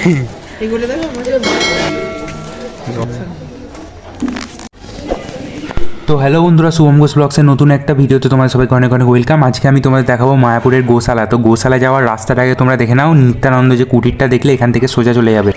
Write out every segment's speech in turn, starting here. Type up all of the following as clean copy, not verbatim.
তো হ্যালো বন্ধুরা, শুভম ঘোষ ব্লগসের নতুন একটা ভিডিওতে তোমাদের সবাইকে অনেক অনেক ওয়েলকাম। আজকে আমি তোমাদের দেখাবো মায়াপুরের গোশালা। তো গোশালা যাওয়ার রাস্তাটাকে তোমরা দেখে নাও। নিত্যানন্দ যে কুটিরটা দেখলে এখান থেকে সোজা চলে যাবে,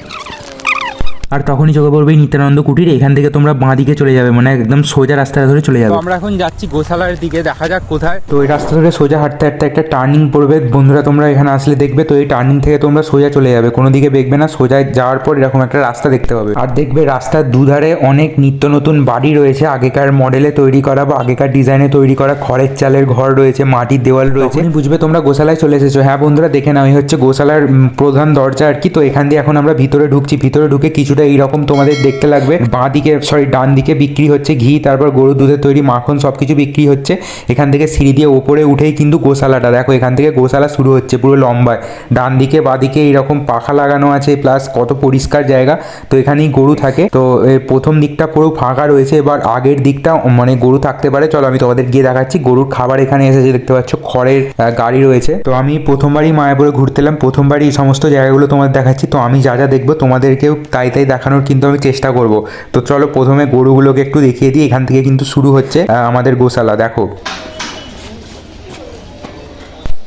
আর তখনই চোখে পড়বে নিত্যানন্দ কুটির। এখান থেকে তোমরা বাঁ দিকে চলে যাবে, মানে একদম সোজা রাস্তা ধরে চলে যাবে। আমরা এখন যাচ্ছি গোশালার দিকে, দেখা যাক কোথায়। তো এই রাস্তা ধরে সোজা হাঁটতে হাঁটতে একটা টার্নিং পড়বে বন্ধুরা, তোমরা এখানে আসলে দেখবে। তো এই টার্নিং থেকে তোমরা সোজা চলে যাবে, কোনো দিকে দেখবে না। সোজা যাওয়ার পর এরকম একটা রাস্তা দেখতে পাবে, আর দেখবে রাস্তার দুধারে অনেক নিত্য নতুন বাড়ি রয়েছে, আগেকার মডেলে তৈরি করা বা আগেকার ডিজাইনে তৈরি করা। খড়ের চালের ঘর রয়েছে, মাটির দেওয়াল রয়েছে। বুঝবে তোমরা গোশালায় চলে এসেছো। হ্যাঁ বন্ধুরা, দেখে নাও, এই হচ্ছে গোশালার প্রধান দরজা আর কি। তো এখান দিয়ে এখন আমরা ভিতরে ঢুকছি। ভিতরে ঢুকে কিছুটা এইরকম তোমাদের দেখতে লাগবে। বাঁ দিকে ডান দিকে বিক্রি হচ্ছে ঘি, তারপর গরুর দুধের তৈরি মাখন, সব কিছু বিক্রি হচ্ছে। এখান থেকে সিঁড়ি দিয়ে ওপরে উঠেই কিন্তু গোশালাটা দেখো, এখান থেকে গোশালা শুরু হচ্ছে পুরো লম্বায়। ডান দিকে বাঁ দিকে এইরকম পাখা লাগানো আছে, প্লাস কত পরিষ্কার জায়গা। তো এখানেই গরু থাকে। তো প্রথম দিকটা পুরো ফাঁকা রয়েছে, এবার আগের দিকটা মানে গরু থাকতে পারে। চলো আমি তোমাদের গিয়ে দেখাচ্ছি। গরুর খাবার এখানে এসেছে, দেখতে পাচ্ছ খড়ের গাড়ি রয়েছে। তো আমি প্রথমবারই মায়াপুরে ঘুরতে এলাম, প্রথমবারই এই সমস্ত জায়গাগুলো তোমাদের দেখাচ্ছি। তো আমি যা যা দেখবো তোমাদেরকেও তাই তাই দেখানোর কিন্তু আমি চেষ্টা করব। তো চলো প্রথমে গরুগুলোকে একটু দেখিয়ে দিই। এখান থেকে কিন্তু শুরু হচ্ছে আমাদের গোশালা। দেখো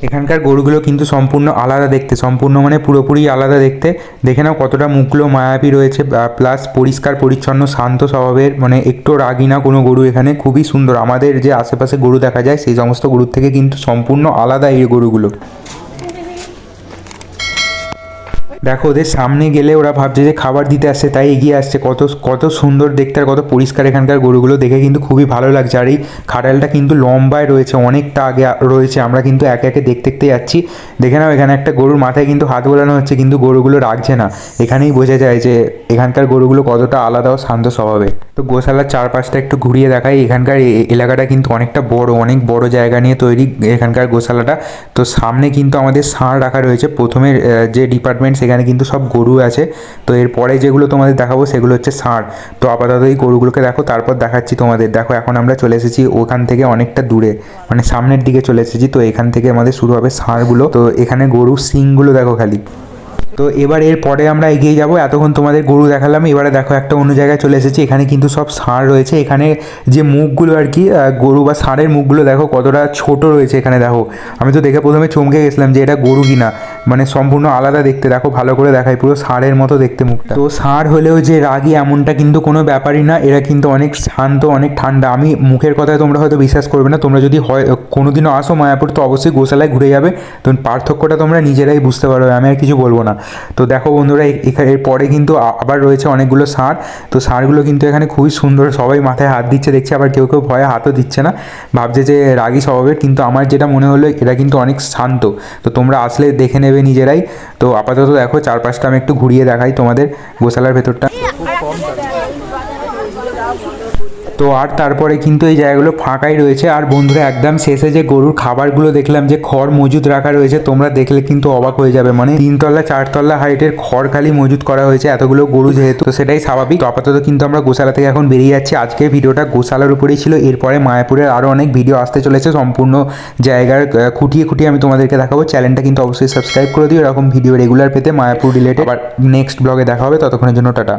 এখানকার গরুগুলো কিন্তু সম্পূর্ণ আলাদা দেখতে, সম্পূর্ণ মানে পুরোপুরি আলাদা দেখতে। দেখে নাও কতটা মুখগুলো মায়াবী রয়েছে, প্লাস পরিষ্কার পরিচ্ছন্ন শান্ত স্বভাবের, মানে একটু রাগি না কোনো গরু এখানে। খুবই সুন্দর। আমাদের যে আশেপাশে গরু দেখা যায় সেই সমস্ত গরুর থেকে কিন্তু সম্পূর্ণ আলাদা এই গরুগুলো। দেখো ওদের সামনে গেলে ওরা ভাবছে যে খাবার দিতে আসছে, তাই এগিয়ে আসছে। কত কত সুন্দর দেখতে আর কত পরিষ্কার এখানকার গরুগুলো, দেখে কিন্তু খুবই ভালো লাগছে। আর এই খাটালটা কিন্তু লম্বায় রয়েছে, অনেকটা আগে রয়েছে। আমরা কিন্তু একে একে দেখতে দেখতে যাচ্ছি। দেখে নাও এখানে একটা গরুর মাথায় কিন্তু হাত বোলানো হচ্ছে, কিন্তু গরুগুলো রাখছে না। এখানেই বোঝা যায় যে এখানকার গরুগুলো কতটা আলাদা ও শান্ত স্বভাবে। তো গোশালার চারপাশটা একটু ঘুরিয়ে দেখাই। এখানকার এলাকাটা কিন্তু অনেকটা বড়, অনেক বড় জায়গা নিয়ে তৈরি এখানকার গোশালাটা। তো সামনে কিন্তু আমাদের ষাঁড় রাখা রয়েছে। প্রথমের যে ডিপার্টমেন্ট সেখানে কিন্তু সব গরু আছে। তো এরপরে যেগুলো তোমাদের দেখাবো সেগুলো হচ্ছে ষাঁড়। তো আপাতত এই গরুগুলোকে দেখো, তারপর দেখাচ্ছি তোমাদের। দেখো এখন আমরা চলে এসেছি ওখান থেকে অনেকটা দূরে, মানে সামনের দিকে চলে এসেছি। তো এখান থেকে আমাদের শুরু হবে ষাঁড়গুলো। তো এখানে গরুর শিংগুলো দেখো খালি। তো এবার এরপরে আমরা এগিয়ে যাব। এতক্ষণ তোমাদের গরু দেখালাম, এবারে দেখো একটা অন্য জায়গায় চলে এসেছি। এখানে কিন্তু সব ষাঁড় রয়েছে। এখানে যে মুখগুলো আর কি, গরু বা ষাঁড়ের মুখগুলো দেখো কতটা ছোট রয়েছে এখানে। দেখো আমি তো দেখে প্রথমে চমকে গেছিলাম যে এটা গরু কিনা, মানে সম্পূর্ণ আলাদা দেখতে। দেখো ভালো করে দেখাই, পুরো ষাঁড়ের মতো দেখতে মুখটা। তো ষাঁড় হলেও যে রাগী এমনটা কিন্তু কোনো ব্যাপারই না, এরা কিন্তু অনেক শান্ত, অনেক ঠান্ডা। আমি মুখের কথায় তোমরা হয়তো বিশ্বাস করবে না, তোমরা যদি হয় কোনোদিনও আসো মায়াপুর তো অবশ্যই গোশালায় ঘুরে যাবে। তো পার্থক্যটা তোমরা নিজেরাই বুঝতে পারবে, আমি আর কিছু বলবো না। তো দেখো বন্ধুরা এর পরে কিন্তু আবার রয়েছে অনেকগুলো ষাঁড়। তো ষাঁড়গুলো কিন্তু এখানে খুবই সুন্দর, সবাই মাথায় হাত দিচ্ছে দেখছি, আবার কেউ কেউ ভয়ে হাতও দিচ্ছে না, ভাবছে যে রাগী স্বভাবের। কিন্তু আমার যেটা মনে হলো এরা কিন্তু অনেক শান্ত। তো তোমরা আসলে দেখে নেবে নিজেরাই। তো আপাতত দেখো চারপাশটা আমি একটু ঘুরিয়ে দেখাই তোমাদের গোশালার ভেতরটা। তো আর তারপরে কিন্তু এই জায়গাগুলো ফাঁকাই রয়েছে। আর বন্ধুরা একদম শেষে যে গরুর খাবারগুলো দেখলাম যে খড় মজুদ রাখা রয়েছে, তোমরা দেখলে কিন্তু অবাক হয়ে যাবে। মানে 3 তলা 4 তলা হাইটের খড় খালি মজুদ করা হয়েছে, এতগুলো গরু যেহেতু। তো সেটাই স্বাভাবিক। তো আপাতত কিন্তু আমরা গোশালা থেকে এখন বেরিয়ে যাচ্ছি। আজকের ভিডিওটা গোশালার উপরেই ছিল। এরপরে মায়াপুরের আরও অনেক ভিডিও আসতে চলেছে, সম্পূর্ণ জায়গার খুঁটিয়ে খুঁটিয়ে আমি তোমাদেরকে দেখাবো। চ্যানেলটা কিন্তু অবশ্যই সাবস্ক্রাইব করে দিও এরকম ভিডিও রেগুলার পেতে মায়াপুর রিলেটেড। আবার নেক্সট ব্লগে দেখা হবে, ততক্ষণের জন্য টাটা।